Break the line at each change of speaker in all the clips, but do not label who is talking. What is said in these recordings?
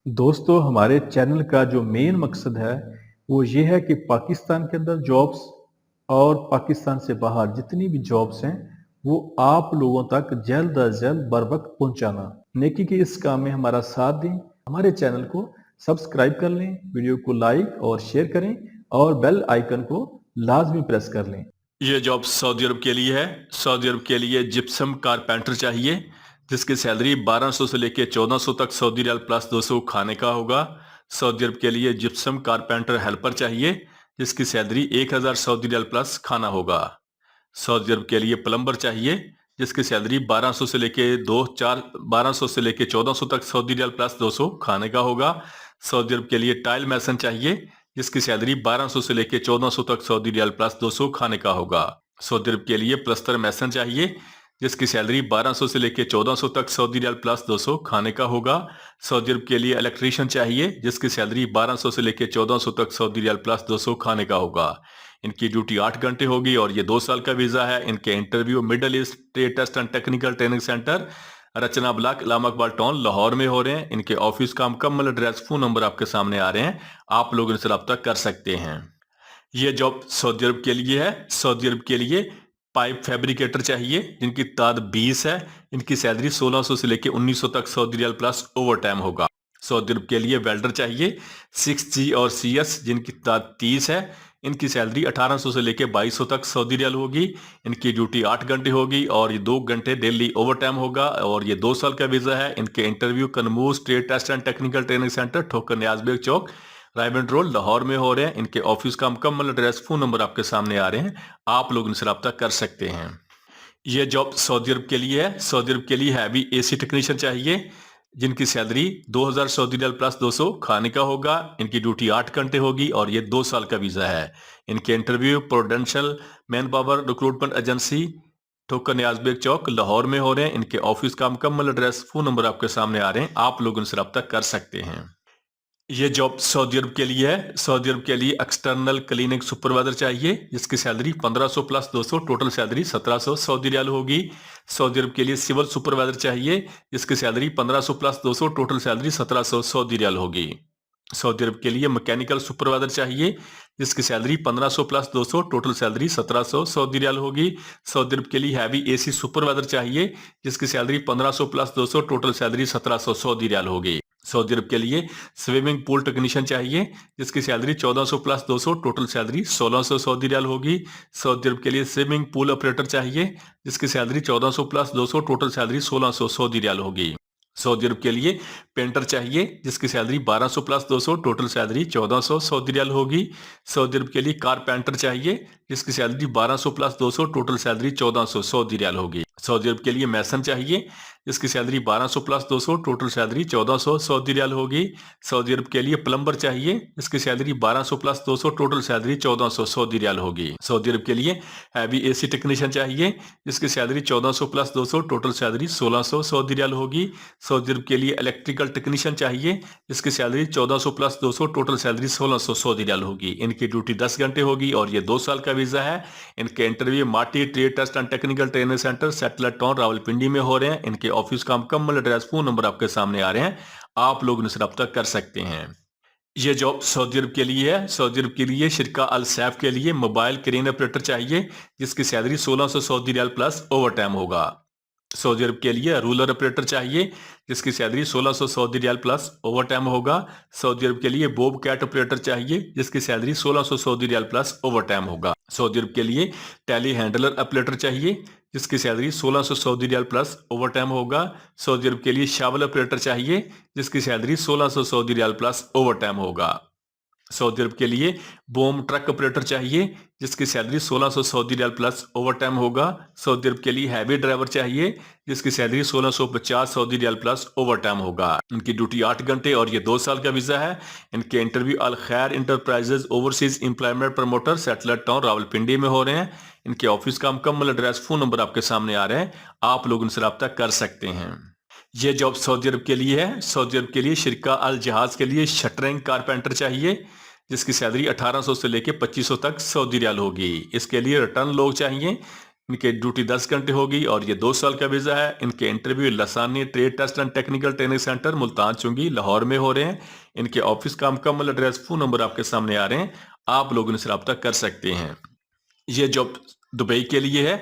दोस्तों हमारे चैनल का जो मेन मकसद है वो ये है कि पाकिस्तान के अंदर जॉब्स और पाकिस्तान से बाहर जितनी भी जॉब्स हैं वो आप लोगों तक जल्द अज जल्द बर वक्त पहुंचाना। नेकी के इस काम में हमारा साथ दें, हमारे चैनल को सब्सक्राइब कर लें, वीडियो को लाइक और शेयर करें और बेल आइकन को लाजमी प्रेस कर लें।
ये जॉब सऊदी अरब के लिए है। सऊदी अरब के लिए जिप्सम कारपेंटर चाहिए जिसकी सैलरी 1200 से लेके 1400 तक सऊदी रियाल प्लस 200 खाने का होगा। सऊदी अरब के लिए जिप्सम कारपेंटर हेल्पर चाहिए जिसकी सैलरी 1000 सऊदी रियाल प्लस खाना होगा। सऊदी अरब के लिए प्लम्बर चाहिए जिसकी सैलरी 1200 से लेके 1200 से लेके 1400 तक सऊदी रियाल प्लस 200 खाने का होगा। सऊदी अरब के लिए टाइल मैसन चाहिए जिसकी सैलरी 1200 से लेके 1400 तक सऊदी रियाल प्लस 200 खाने का होगा। सऊदी अरब के लिए प्लस्तर मैसन चाहिए जिसकी सैलरी 1200 से लेके 1400 तक सऊदी रियाल प्लस 200 खाने का होगा। सऊदी अरब के लिए इलेक्ट्रीशियन चाहिए जिसकी सैलरी 1200 से लेके 1400 तक सऊदी रियाल प्लस 200 खाने का होगा। इनकी ड्यूटी 8 घंटे होगी और ये 2 साल का वीजा है। इनके interview middle east trade test and technical training centre Rachna block Allama Iqbal town Lahore में हो रहे हैं। इनके ऑफिस का मुकम्मल एड्रेस फोन नंबर आपके सामने आ रहे हैं, आप लोग इनसे रब्ता कर सकते हैं। ये जॉब सऊदी अरब के लिए है। सऊदी अरब के लिए पाइप फैब्रिकेटर चाहिए जिनकी तादाद 20 है। इनकी सैलरी 1600 से लेके 1900 तक सऊदी रियाल प्लस ओवर टाइम होगा। सऊदी अरब के लिए वेल्डर चाहिए 6G और CS जिनकी तादाद 30 है। इनकी सैलरी 1800 से लेके 2200 तक सऊदी रियाल होगी। इनकी ड्यूटी 8 घंटे होगी और ये 2 घंटे डेली ओवर टाइम होगा और ये 2 साल का वीजा है। इनके इंटरव्यू कनमूस trade test and technical training centre Thokar Niaz Baig Chowk रायबन road Lahore में हो रहे हैं। इनके ऑफिस का मुकम्मल एड्रेस फोन नंबर आपके सामने आ रहे हैं, आप लोग इनसे रब्ता कर सकते हैं। यह जॉब सऊदी अरब के लिए है। सऊदी अरब के लिए हैवी AC टेक्नीशियन चाहिए जिनकी सैलरी 2000 सऊदी रियाल प्लस 200 खाने का होगा। इनकी ड्यूटी 8 घंटे होगी और ये 2 साल का वीजा है। इनके interview Prudential man power recruitment agency ठोकर न्याजबेग चौक लाहौर में हो रहे हैं। इनके ऑफिस का मुकम्मल एड्रेस फोन नंबर आपके सामने आ रहे हैं, आप लोग इनसे रब्ता कर सकते हैं। ये जॉब सऊदी अरब के लिए है। सऊदी अरब के लिए एक्सटर्नल क्लीनिक सुपरवाइजर चाहिए जिसकी salary 1500 plus 200 total salary 1700 Saudi riyal होगी। सऊदी अरब के लिए सिविल सुपरवाइजर चाहिए जिसकी salary 1500 plus 200 total salary 1700 Saudi riyal होगी। सऊदी अरब के लिए मैकेनिकल सुपरवाइजर चाहिए जिसकी salary 1500 plus 200 total salary 1700 Saudi riyal होगी। सऊदी अरब के लिए हैवी AC सुपरवाइजर चाहिए जिसकी salary 1500 plus 200 total salary 1700 Saudi riyal होगी। सऊदी अरब के लिए स्विमिंग पूल टेक्नीशियन चाहिए जिसकी सैलरी 1400 प्लस 200 टोटल सैलरी 1600 सऊदी रियाल होगी। सऊदी अरब के लिए स्विमिंग पूल ऑपरेटर चाहिए जिसकी सैलरी 1400 प्लस 200 टोटल सैलरी 1600 सऊदी रियाल होगी। सऊदी अरब के लिए पेंटर चाहिए जिसकी salary 1200 plus 200 total salary 1400 Saudi riyal होगी। सऊदी अरब के लिए कारपेंटर चाहिए जिसकी salary 1200 plus 200 total salary 1400 Saudi riyal होगी। सऊदी अरब के लिए मैसन चाहिए जिसकी salary 1200 plus 200 total salary 1400 Saudi riyal होगी। सऊदी अरब के लिए प्लम्बर चाहिए जिसकी salary 1200 plus 200 total salary 1400 Saudi riyal होगी। सऊदी अरब के लिए हैवी AC टेक्नीशियन चाहिए जिसकी सैलरी 1400 प्लस 200 टोटल सैलरी 1600 सऊदी रियाल होगी। सऊदी अरब के लिए इलेक्ट्रिकल टेक्नीशियन चाहिए जिसकी सैलरी 1400 प्लस 200 टोटल सैलरी 1600 सऊदी रियाल होगी। इनकी ड्यूटी 10 घंटे होगी और ये 2 साल का वीजा है। इनके इंटरव्यू माटी trade test and technical training centre satellite town Rawalpindi में हो रहे हैं। इनके ऑफिस का मुकम्मल एड्रेस फोन नंबर आपके सामने आ रहे हैं, आप लोग इनसे रब्ता कर सकते हैं। यह जॉब सऊदी अरब के लिए है। सऊदी अरब के लिए शिरका अल सैफ के लिए मोबाइल क्रेन ऑपरेटर चाहिए जिसकी सैलरी 1600 सऊदी रियाल प्लस ओवर टाइम होगा। सऊदी अरब के लिए रूलर ऑपरेटर चाहिए जिसकी सैलरी 1600 सऊदी रियाल प्लस ओवर टाइम होगा। सऊदी अरब के लिए बोब कैट ऑपरेटर चाहिए जिसकी सैलरी 1600 सऊदी रियाल प्लस ओवर टाइम होगा। सऊदी अरब के लिए टेली हैंडलर ऑपरेटर चाहिए जिसकी सैलरी 1600 सऊदी रियाल प्लस ओवर टाइम होगा। सऊदी अरब के लिए शावल ऑपरेटर चाहिए जिसकी सैलरी 1600 सऊदी रियाल प्लस ओवर टाइम होगा। सऊदी अरब के लिए बोम ट्रक ऑपरेटर चाहिए जिसकी सैलरी 1600 सऊदी रियाल प्लस ओवर टाइम होगा। सऊदी अरब के लिए हैवी ड्राइवर चाहिए जिसकी सैलरी 1650 सऊदी रियाल प्लस ओवर टाइम होगा। इनकी ड्यूटी 8 घंटे और ये 2 साल का वीजा है। इनके इंटरव्यू अल खैर enterprises overseas employment promoter satellite town Rawalpindi में हो रहे हैं। इनके ऑफिस का मुकम्मल एड्रेस फोन नंबर आपके सामने आ रहे हैं, आप लोग उनसे रब्ता कर सकते हैं। यह जॉब सऊदी अरब के लिए है। सऊदी अरब के लिए शिरका अल जहाज के लिए शटरिंग कारपेंटर चाहिए जिसकी सैलरी 1800 से लेके 2500 तक सऊदी रियाल होगी। इसके लिए रिटर्न लोग चाहिए इनके ड्यूटी 10 घंटे होगी और ये 2 साल का वीजा है। इनके interview Lasani trade test and technical training centre Multan Chungi Lahore में हो रहे हैं। इनके ऑफिस का मुकम्मल एड्रेस, फोन नंबर आपके सामने आ रहे हैं, आप लोग इनसे रब्ता कर सकते हैं। ये जॉब दुबई के लिए है,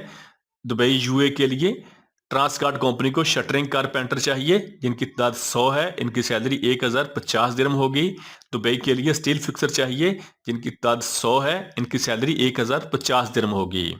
दुबई यूए के लिए। ट्रांसकार्ड कंपनी को शटरिंग कारपेंटर चाहिए जिनकी तादाद 100 है। इनकी सैलरी 1050 दिरहम होगी। दुबई के लिए स्टील फिक्सर चाहिए जिनकी तादाद 100 है। इनकी सैलरी 1050 दिरहम होगी।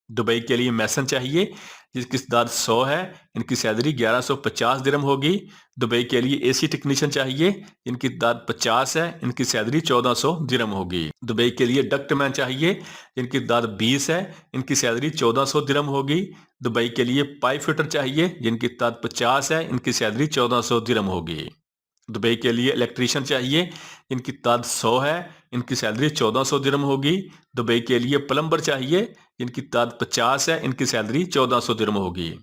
दुबई के लिए मैसन चाहिए जिसकी तादाद 100 है। इनकी सैलरी 1150 दिरहम होगी। दुबई के लिए एसी टेक्नीशियन चाहिए जिनकी तादाद 50 है। इनकी सैलरी 1400 दिरहम होगी। दुबई के लिए डक्टमैन चाहिए जिनकी तादाद 20 है। इनकी सैलरी 1400 दिरहम होगी। दुबई के लिए पाइप फिटर चाहिए जिनकी तादाद 50 है। इनकी सैलरी 1400 दिरहम होगी। दुबई के लिए इलेक्ट्रीशियन चाहिए इनकी तादाद 100 है। इनकी सैलरी 1400 दिरहम होगी। दुबई के लिए प्लम्बर चाहिए जिनकी तादाद 50 है। इनकी सैलरी 1400 दिरहम होगी।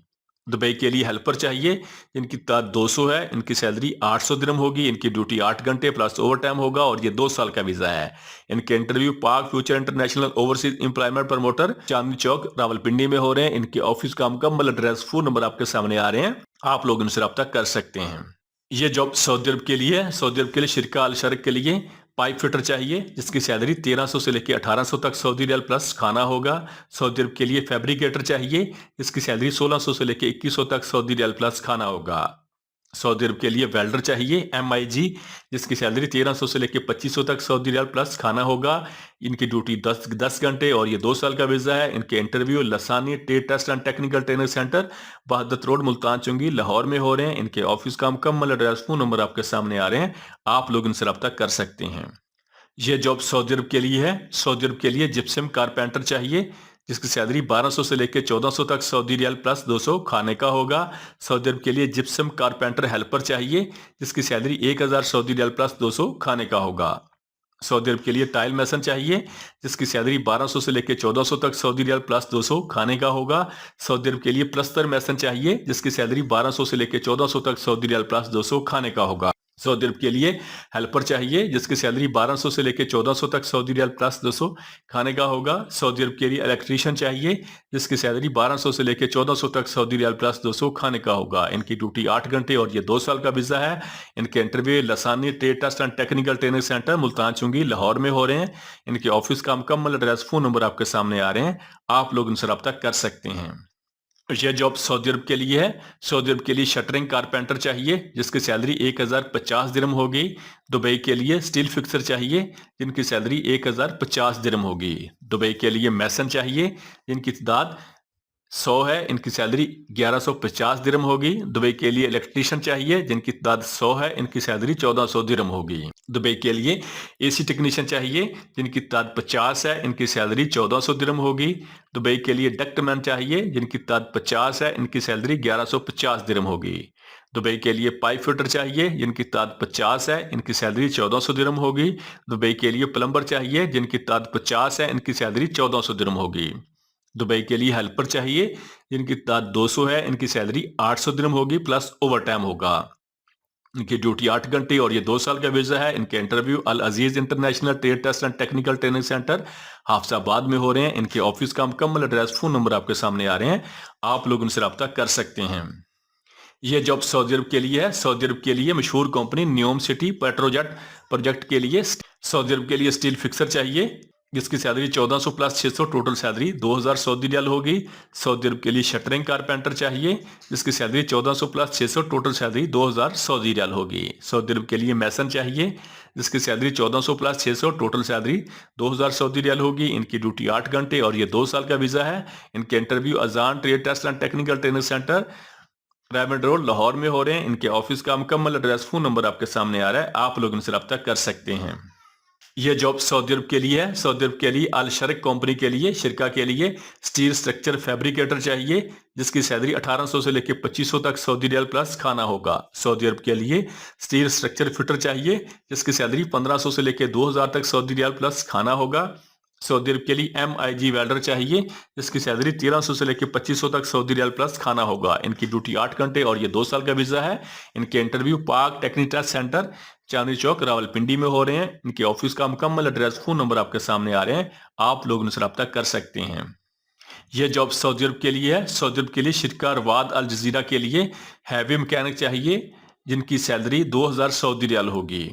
दुबई के लिए हेल्पर चाहिए जिनकी तादाद 200 है। इनकी सैलरी 800 दिरहम होगी। इनकी ड्यूटी 8 घंटे प्लस ओवर टाइम होगा और ये 2 साल का वीजा है। इनके interview Pak future international overseas employment promoter Chandni Chowk Rawalpindi में हो रहे हैं। इनके ऑफिस का मुकम्मल एड्रेस, फोन नंबर आपके सामने आ रहे हैं, आप लोग इनसे रब्ता कर सकते हैं। ये जॉब सऊदी अरब के लिए है। सऊदी अरब के लिए शिरका अल शर्क के लिए पाइप फिटर चाहिए जिसकी सैलरी 1300 से लेकर 1800 तक सऊदी रियाल प्लस खाना होगा। सऊदी अरब के लिए फैब्रिकेटर चाहिए जिसकी सैलरी 1600 से लेकर 2100 तक सऊदी रियाल प्लस खाना होगा। सऊदी अरब के लिए वेल्डर चाहिए MIG जिसकी सैलरी 1300 से लेकर 2500 तक सऊदी रियाल प्लस खाना होगा। इनकी ड्यूटी 10 घंटे और ये 2 साल का वीजा है। इनके interview Lasani trade test and technical training centre Wahdat road Multan Chungi Lahore में हो रहे हैं। इनके ऑफिस का मुकम्मल एड्रेस, फोन नंबर आपके सामने आ रहे हैं, आप लोग इनसे रब्ता कर सकते हैं। यह जॉब सऊदी अरब के लिए है। सऊदी अरब के लिए जिप्सम कारपेंटर चाहिए जिसकी सैलरी 1200 से लेकर 1400 तक सऊदी रियाल प्लस 200 खाने का होगा। सऊदी अरब के लिए जिप्सम कारपेंटर हेल्पर चाहिए जिसकी सैलरी 1000 सऊदी रियाल प्लस 200 खाने का होगा। सऊदी अरब के लिए टाइल मैसन चाहिए जिसकी सैलरी 1200 से लेकर 1400 तक सऊदी रियाल प्लस 200 खाने का होगा। सऊदी अरब के लिए प्लस्तर मैसन चाहिए जिसकी सैलरी 1200 से लेकर 1400 तक सऊदी रियाल प्लस 200 खाने का होगा। सऊदी अरब के लिए हेल्पर चाहिए जिसकी सैलरी 1200 से लेकर 1400 तक सऊदी रियाल प्लस 200 खाने का होगा। सऊदी अरब के लिए इलेक्ट्रीशियन चाहिए जिसकी सैलरी 1200 से लेकर 1400 तक सऊदी रियाल प्लस 200 खाने का होगा। इनकी ड्यूटी 8 घंटे और ये 2 साल का वीजा है। इनके interview Lasani trade test and technical training centre Multan Chungi Lahore में हो रहे हैं। इनके ऑफिस का मुकम्मल एड्रेस, फोन नंबर आपके सामने आ रहे हैं, आप लोग इनसे रब्ता कर सकते हैं। यह जॉब सऊदी अरब के लिए है। सऊदी अरब के लिए शटरिंग कारपेंटर चाहिए जिसकी सैलरी 1050 दिरहम होगी। दुबई के लिए स्टील फिक्सर चाहिए जिनकी सैलरी 1050 दिरहम होगी। दुबई के लिए मैसन चाहिए जिनकी तादाद 100 है। इनकी सैलरी 1150 दिरहम होगी। दुबई के लिए इलेक्ट्रीशियन चाहिए जिनकी तादाद 100 है। इनकी सैलरी 1400 दिरहम होगी। दुबई के लिए एसी टेक्नीशियन चाहिए जिनकी तादाद 50 है। इनकी सैलरी 1400 दिरहम होगी। दुबई के लिए डक्टमैन चाहिए जिनकी तादाद 50 है। इनकी सैलरी 1150 दिरहम होगी। दुबई के लिए पाइप फिटर चाहिए जिनकी तादाद 50 है। इनकी सैलरी 1400 दिरहम होगी। दुबई के लिए प्लम्बर चाहिए जिनकी तादाद 50 है। इनकी सैलरी 1400 दिरहम होगी। दुबई के लिए हेल्पर चाहिए जिनकी तादाद 200 है। इनकी सैलरी 800 दिरहम होगी प्लस ओवर टाइम होगा। इनकी ड्यूटी 8 घंटे और ये 2 साल का वीजा है। इनके interview Al Aziz international trade test and technical training centre Hafizabad में हो रहे हैं। इनके ऑफिस का मुकम्मल एड्रेस, फोन नंबर आपके सामने आ रहे हैं, आप लोग उनसे रब्ता कर सकते हैं। यह जॉब सऊदी अरब के लिए है। सऊदी अरब के लिए मशहूर कंपनी न्योम सिटी पेट्रोजेट प्रोजेक्ट के लिए सऊदी अरब के लिए स्टील फिक्सर चाहिए जिसकी सैलरी 1400 प्लस 600 टोटल सैलरी 2000 सऊदी रियाल होगी। सऊदी अरब के लिए शटरिंग कारपेंटर चाहिए जिसकी सैलरी 1400 प्लस 600 टोटल सैलरी 2000 सऊदी रियाल होगी। सऊदी अरब के लिए मैसन चाहिए जिसकी सैलरी 1400 प्लस 600 टोटल सैलरी 2000 सऊदी रियाल होगी। इनकी ड्यूटी 8 घंटे और ये 2 साल का वीजा है। इनके इंटरव्यू अजान trade test and technical training centre Raymond road Lahore में हो रहे हैं। इनके ऑफिस का मुकम्मल एड्रेस, फोन नंबर आपके सामने आ रहा है, आप लोग इनसे रब्ता कर सकते हैं। यह जॉब सऊदी अरब के लिए है। सऊदी अरब के लिए अल शर्क कंपनी के लिए शिरका के लिए स्टील स्ट्रक्चर फैब्रिकेटर चाहिए जिसकी सैलरी 1800 से लेकर 2500 तक सऊदी रियाल प्लस खाना होगा। सऊदी अरब के लिए स्टील स्ट्रक्चर फिटर चाहिए जिसकी सैलरी 1500 से लेकर 2000 तक सऊदी रियाल प्लस खाना होगा। सऊदी अरब के लिए MIG वेल्डर चाहिए जिसकी सैलरी 1300 से लेकर 2500 तक सऊदी रियाल प्लस खाना होगा। इनकी ड्यूटी 8 घंटे और ये 2 साल का वीजा है। इनके इंटरव्यू पाक टेक्निकल सेंटर चांदनी चौक रावलपिंडी में हो रहे हैं। इनके ऑफिस का मुकम्मल एड्रेस, फोन नंबर आपके सामने आ रहे हैं, आप लोग उनसे रब्ता कर सकते हैं। ये जॉब सऊदी अरब के लिए है। सऊदी अरब के लिए शिरका रवाद अल जजीरा के लिए हैवी मैकेनिक चाहिए, जिनकी सैलरी 2000 सऊदी रियाल होगी।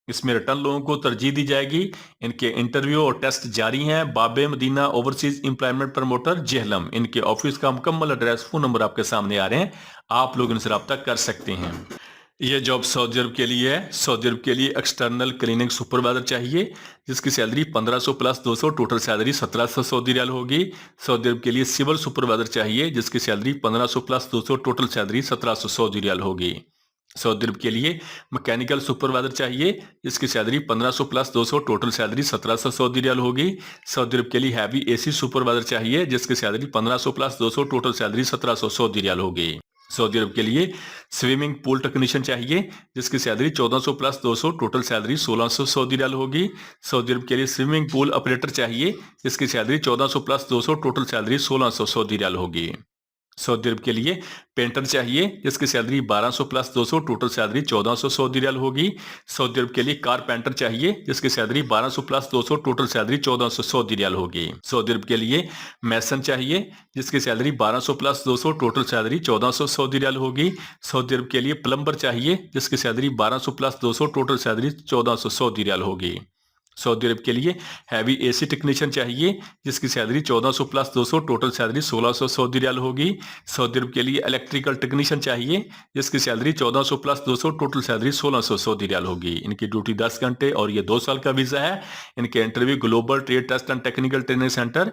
इसमें रिटर्न लोगों को तरजीह दी जाएगी। इनके इंटरव्यू और टेस्ट जारी हैं। Babe Madina overseas employment promoter Jhelum, इनके ऑफिस का मुकम्मल एड्रेस, फोन नंबर आपके सामने आ रहे हैं, आप लोग इनसे रब्ता कर सकते हैं। ये जॉब सऊदी अरब के लिए है। सऊदी अरब के लिए एक्सटर्नल क्लीनिंग सुपरवाइजर चाहिए, जिसकी salary 1500 plus 200, total salary 1700 Saudi riyal होगी। सऊदी अरब के लिए सिविल सुपरवाइजर चाहिए, जिसकी salary 1500 plus 200, total salary 1700 Saudi riyal होगी। सऊदी अरब के लिए मैकेनिकल सुपरवाइजर चाहिए, जिसकी salary 1500 plus 200, total salary 1700 Saudi riyal होगी। सऊदी अरब के लिए हैवी एसी सुपरवाइजर चाहिए, जिसकी salary 1500 plus 200, total salary 1700 Saudi riyal होगी। सऊदी अरब के लिए स्विमिंग पूल टेक्नीशियन चाहिए, जिसकी सैलरी 1400 प्लस 200, टोटल सैलरी 1600 सऊदी रियाल होगी। सऊदी अरब के लिए स्विमिंग पूल ऑपरेटर चाहिए, जिसकी सैलरी 1400 प्लस 200, टोटल सैलरी 1600 सऊदी रियाल होगी। सऊदी अरब के लिए पेंटर चाहिए, जिसकी salary 1200 plus 200, total salary 1400 Saudi riyal होगी। सऊदी अरब के लिए कारपेंटर चाहिए, जिसकी salary 1200 plus 200, total salary 1400 Saudi riyal होगी। सऊदी अरब के लिए मैसन चाहिए, जिसकी salary 1200 plus 200, total salary 1400 Saudi riyal होगी। सऊदी अरब के लिए प्लम्बर चाहिए, जिसकी salary 1200 plus 200, total salary 1400 Saudi riyal होगी। सऊदी अरब के लिए हैवी एसी टेक्नीशियन चाहिए, जिसकी सैलरी 1400 प्लस 200, टोटल सैलरी 1600 सऊदी रियाल होगी। सऊदी अरब के लिए इलेक्ट्रिकल टेक्नीशियन चाहिए, जिसकी सैलरी 1400 प्लस 200, टोटल सैलरी 1600 सऊदी रियाल होगी। इनकी ड्यूटी 10 घंटे और ये 2 साल का वीज़ा है। इनके interview global trade test and technical training centre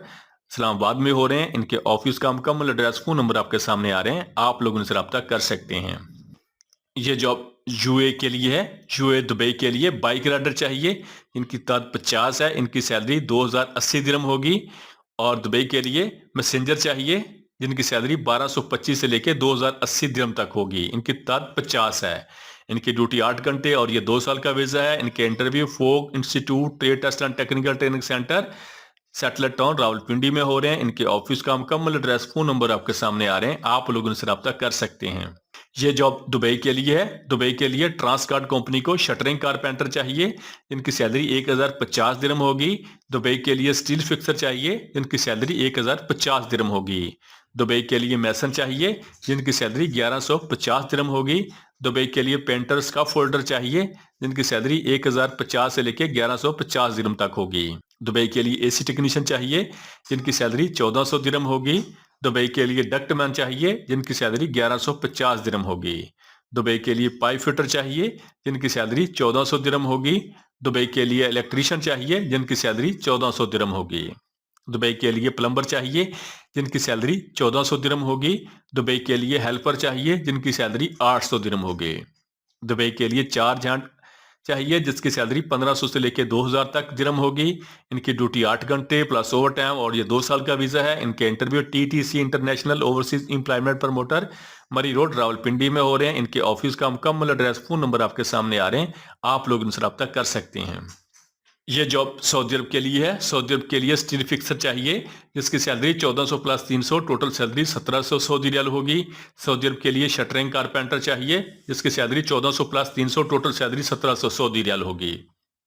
Islamabad में हो रहे हैं। इनके ऑफिस का मुकम्मल एड्रेस, फोन नंबर आपके सामने आ रहे हैं, आप लोग उनसे रब्ता कर सकते हैं। ये जॉब यूए के लिए है। यूए दुबई के लिए बाइक राइडर चाहिए, इनकी तादाद 50 है। इनकी सैलरी 2080 दिरहम होगी। और दुबई के लिए मैसेंजर चाहिए, जिनकी सैलरी 1225 से लेकर 2080 दिरहम तक होगी। इनकी तादाद 50 है। इनकी ड्यूटी 8 घंटे और ये 2 साल का वीज़ा है। इनके इंटरव्यू फोक institute trade test and technical training centre satellite town Rawalpindi में हो रहे हैं। इनके ऑफिस का मुकम्मल एड्रेस, फोन नंबर आपके सामने आ रहे हैं, आप लोग उनसे रब्ता कर सकते हैं। ये जॉब दुबई के लिए है। दुबई के लिए ट्रांसकार्ड कंपनी को शटरिंग कारपेंटर चाहिए, इनकी सैलरी 1050 दिरहम होगी। दुबई के लिए स्टील फिक्सर चाहिए, इनकी सैलरी 1050 दिरहम होगी। दुबई के लिए मैसन चाहिए, जिनकी सैलरी 1150 दिरहम होगी। दुबई के लिए पेंटर स्काफ फोल्डर चाहिए, जिनकी सैलरी 1050 से लेकर 1150 दिरहम तक होगी। दुबई के लिए एसी टेक्नीशियन चाहिए, जिनकी सैलरी 1400 दिरहम होगी। दुबई के लिए डक्टमैन चाहिए, जिनकी सैलरी 1150 दिरहम होगी। दुबई के लिए पाइप फिटर चाहिए, जिनकी सैलरी 1400 दिरहम होगी। दुबई के लिए इलेक्ट्रीशियन चाहिए, जिनकी सैलरी 1400 दिरहम होगी। दुबई के लिए प्लम्बर चाहिए, जिनकी सैलरी 1400 दिरहम होगी। दुबई के लिए हेल्पर चाहिए, जिनकी सैलरी 800 दिरहम होगी। दुबई के लिए 4 झांट चाहिए, जिसकी सैलरी 1500 से लेकर 2000 तक दिरहम होगी। इनकी ड्यूटी 8 घंटे प्लस ओवर टाइम और ये 2 साल का वीज़ा है। इनके interview TTC international overseas employment promoter मरी रोड रावलपिंडी में हो रहे हैं। इनके ऑफिस का मुकम्मल एड्रेस, फोन नंबर आपके सामने आ रहे हैं, आप लोग इनसे रब्ता कर सकते हैं। ये जॉब सऊदी अरब के लिए है। सऊदी अरब के लिए स्टील फिक्सर चाहिए, जिसकी salary 1400 plus 300, total salary 1700 Saudi riyal होगी। सऊदी अरब के लिए शटरिंग कारपेंटर चाहिए, जिसकी salary 1400 plus 300, total salary 1700 Saudi riyal होगी।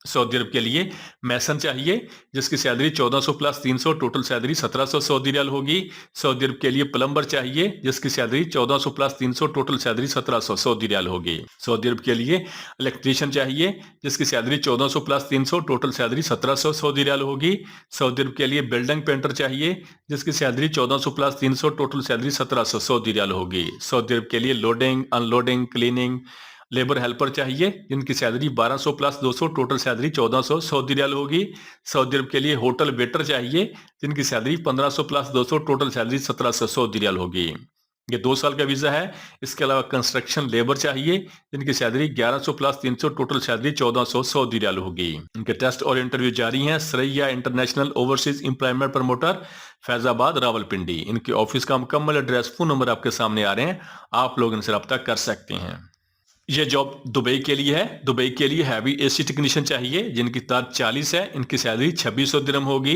सऊदी अरब के लिए मैसन चाहिए, जिसकी salary 1400 plus 300, total salary 1700 Saudi riyal होगी। सऊदी अरब के लिए प्लम्बर चाहिए, जिसकी salary 1400 plus 300, total salary 1700 Saudi riyal होगी। सऊदी अरब के लिए इलेक्ट्रीशियन चाहिए, जिसकी salary 1400 plus 300, total salary 1700 Saudi riyal होगी। सऊदी अरब के लिए बिल्डिंग पेंटर चाहिए, जिसकी salary 1400 plus 300, total salary 1700 Saudi riyal होगी। सऊदी अरब के लिए loading unloading cleaning labour helper चाहिए, जिनकी salary 1200 plus 200, total salary 1400 Saudi riyal होगी। सऊदी अरब के लिए होटल वेटर चाहिए, जिनकी salary 1500 plus 200, total salary 1700 Saudi riyal होगी। ये 2 साल का वीज़ा है। इसके अलावा कंस्ट्रक्शन लेबर चाहिए, जिनकी salary 1100 plus 300, total salary 1400 Saudi riyal होगी। इनके टेस्ट और इंटरव्यू जारी हैं। Saraiya international overseas employment promoter Faizabad Rawalpindi. इनके ऑफिस का मुकम्मल एड्रेस, फोन नंबर आपके सामने आ रहे हैं, आप लोग इनसे रब्ता कर सकते हैं। ये जॉब दुबई के लिए है। दुबई के लिए हैवी एसी टेक्नीशियन चाहिए, जिनकी तादाद 40 है। इनकी सैलरी 2600 दिरहम होगी।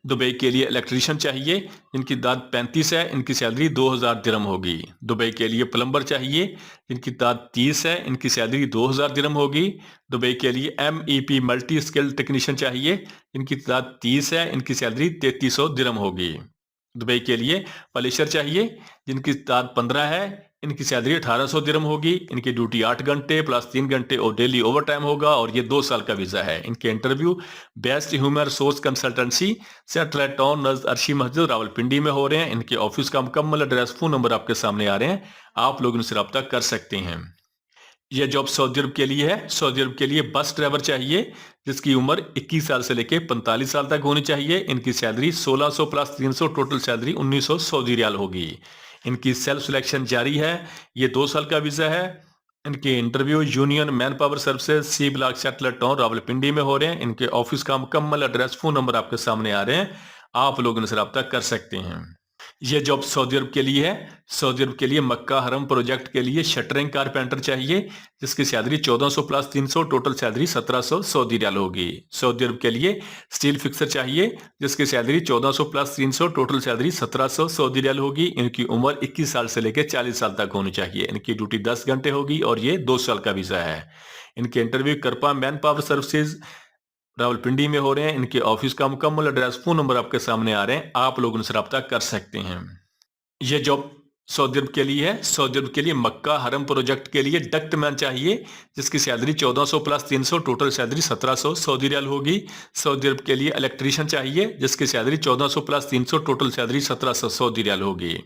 दुबई के लिए इलेक्ट्रीशियन चाहिए, जिनकी तादाद 35 है। इनकी सैलरी 2000 दिरहम होगी। दुबई के लिए प्लम्बर चाहिए, जिनकी तादाद 30 है। इनकी सैलरी 2000 दिरहम होगी। दुबई के लिए MEP मल्टी स्किल टेक्नीशियन चाहिए, इनकी तादाद 30 है। इनकी सैलरी 3300 दिरहम होगी। दुबई के लिए पॉलिशर चाहिए जिनकी तार 15 है, इनकी सैलरी 1800 दिरहम होगी, इनकी ड्यूटी 8 घंटे प्लस 3 घंटे और डेली ओवर टाइम होगा और ये 2 साल का वीजा है। इनके interview best human resource consultancy satellite town नज़ अर्शी मस्जिद रावलपिंडी में हो रहे हैं। इनके ऑफिस का मुकम्मल एड्रेस, फोन नंबर आपके सामने आ रहे हैं, आप लोग इनसे रब्ता कर सकते हैं। यह जॉब सऊदी अरब के लिए है। सऊदी अरब के लिए बस ड्राइवर चाहिए जिसकी उम्र 21 साल से लेकर 45 साल तक होनी चाहिए। इनकी salary 1600 plus 300, total salary 1900 Saudi riyal होगी। इनकी सेल्फ सिलेक्शन जारी है। ये 2 साल का वीजा है। इनके interview union man power services C block satellite town Rawalpindi में हो रहे हैं। इनके ऑफिस का मुकम्मल एड्रेस, फोन नंबर आपके सामने आ रहे हैं, आप लोग इनसे रब्ता कर सकते हैं। यह जॉब सऊदी अरब के लिए है। सऊदी अरब के लिए मक्का हरम प्रोजेक्ट के लिए शटरिंग कारपेंटर चाहिए जिसकी salary 1400 plus 300, total salary 1700 Saudi riyal होगी। सऊदी अरब के लिए स्टील फिक्सर चाहिए जिसकी salary 1400 plus 300, total salary 1700 Saudi riyal होगी। इनकी उम्र 21 साल से लेकर 40 साल तक होनी चाहिए। इनकी ड्यूटी 10 घंटे होगी और ये 2 साल का वीजा है। इनके इंटरव्यू करपा मैन पावर सर्विसेज रावलपिंडी में हो रहे हैं। इनके ऑफिस का मुकम्मल एड्रेस, फोन नंबर आपके सामने आ रहे हैं, आप लोग उनसे रब्ता कर सकते हैं। यह जॉब सऊदी अरब के लिए है। सऊदी अरब के लिए मक्का हरम प्रोजेक्ट के लिए डक्ट मैन चाहिए जिसकी salary 1400 plus 300, total salary 1700 Saudi riyal होगी। सऊदी अरब के लिए इलेक्ट्रीशियन चाहिए जिसकी salary 1400 plus 300, total salary 1700 Saudi riyal होगी।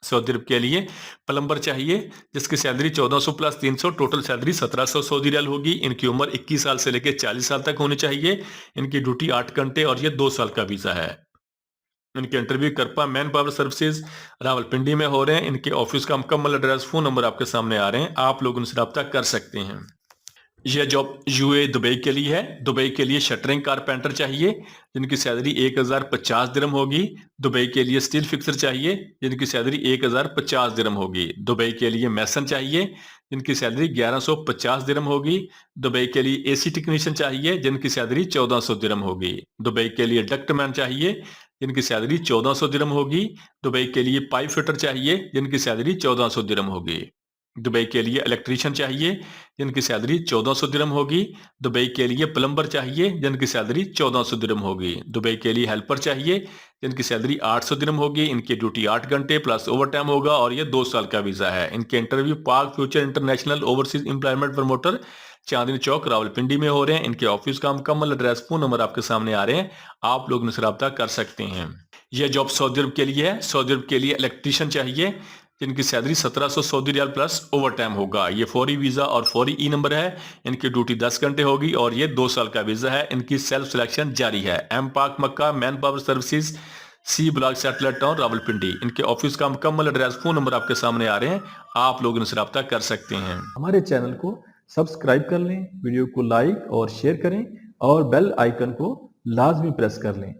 सऊदी अरब के लिए प्लम्बर चाहिए जिसकी salary 1400 plus 300, total salary 1700 Saudi riyal होगी। इनकी उम्र 21 साल से लेकर 40 साल तक होनी चाहिए। इनकी ड्यूटी 8 घंटे और ये 2 साल का वीजा है। इनके इंटरव्यू करपा मैन पावर सर्विसेज रावलपिंडी में हो रहे हैं। इनके ऑफिस का मुकम्मल एड्रेस, फोन नंबर आपके सामने आ रहे हैं, आप लोग उनसे रब्ता कर सकते हैं। यह जॉब यूए दुबई के लिए है। दुबई के लिए शटरिंग कारपेंटर चाहिए जिनकी सैलरी 1050 दिरहम होगी। दुबई के लिए स्टील फिक्सर चाहिए जिनकी सैलरी 1050 दिरहम होगी। दुबई के लिए मैसन चाहिए जिनकी सैलरी 1150 दिरहम होगी। दुबई के लिए एसी टेक्नीशियन चाहिए जिनकी सैलरी 1400 दिरहम होगी। दुबई के लिए डक्टमैन चाहिए जिनकी सैलरी 1400 दिरहम होगी। दुबई के लिए पाइप फिटर चाहिए जिनकी सैलरी 1400 दिरहम होगी। दुबई के लिए इलेक्ट्रीशियन चाहिए जिनकी सैलरी 1400 दिरहम होगी। दुबई के लिए प्लम्बर चाहिए जिनकी सैलरी 1400 दिरहम होगी। दुबई के लिए हेल्पर चाहिए जिनकी सैलरी 800 दिरहम होगी। इनकी ड्यूटी 8 घंटे प्लस ओवर टाइम होगा और ये 2 साल का वीजा है। इनके interview park future international overseas employment promoter Chandni Chowk Rawalpindi में हो रहे हैं। इनके ऑफिस का मुकम्मल एड्रेस, फोन नंबर आपके सामने आ रहे हैं, आप लोग इनसे रब्ता कर सकते हैं। यह जॉब सऊदी अरब के लिए है। सऊदी अरब के लिए इलेक्ट्रीशियन चाहिए जिनकी salary 1700 Saudi riyal plus overtime होगा। ये फौरी वीजा और फौरी ई नंबर है। इनकी ड्यूटी 10 घंटे होगी और ये 2 साल का वीजा है। इनकी सेल्फ सिलेक्शन जारी है। M park Makkah man power services C block satellite town Rawalpindi. इनके ऑफिस का मुकम्मल एड्रेस, फोन नंबर आपके सामने आ रहे हैं, आप लोग इनसे रब्ता कर सकते हैं।
हमारे चैनल को सब्सक्राइब कर लें, वीडियो को लाइक और शेयर करें और बेल आइकन को लाजमी प्रेस कर लें।